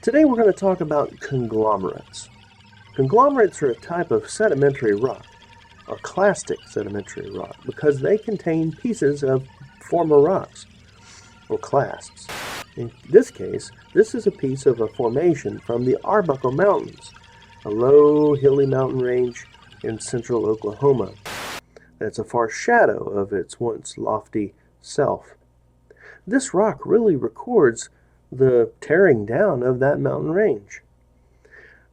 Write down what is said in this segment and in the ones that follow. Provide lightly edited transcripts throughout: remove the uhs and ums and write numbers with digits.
Today we're going to talk about conglomerates. Conglomerates are a type of sedimentary rock, or clastic sedimentary rock, because they contain pieces of former rocks, or clasts. In this case, this is a piece of a formation from the Arbuckle Mountains, a low, hilly mountain range in central Oklahoma that's a far shadow of its once lofty self. This rock really records the tearing down of that mountain range.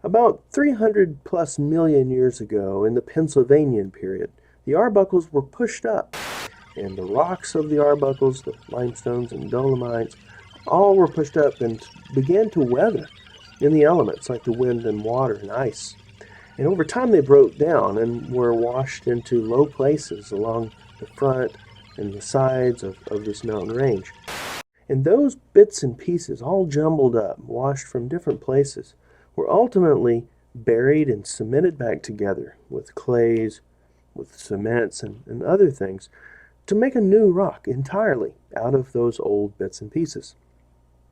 About 300 plus million years ago, in the Pennsylvanian period, the Arbuckles were pushed up, and the rocks of the Arbuckles, the limestones and dolomites, all were pushed up and began to weather in the elements like the wind and water and ice. And over time they broke down and were washed into low places along the front and the sides of this mountain range. And those bits and pieces, all jumbled up, washed from different places, were ultimately buried and cemented back together with clays, with cements and other things to make a new rock entirely out of those old bits and pieces.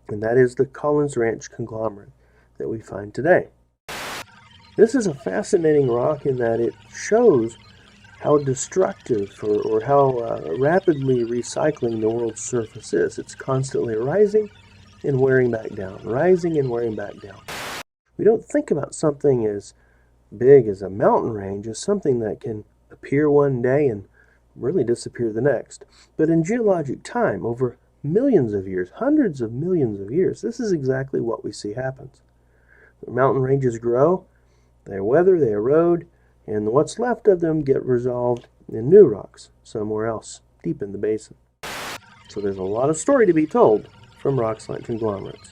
And that is the Collins Ranch conglomerate that we find today. This is a fascinating rock in that it shows how destructive or how rapidly recycling the world's surface is. It's constantly rising and wearing back down, rising and wearing back down. We don't think about something as big as a mountain range as something that can appear one day and really disappear the next. But in geologic time, over millions of years, hundreds of millions of years, this is exactly what we see happens. The mountain ranges grow, they weather, they erode, and what's left of them get resolved in new rocks somewhere else, deep in the basin. So there's a lot of story to be told from rocks like conglomerates.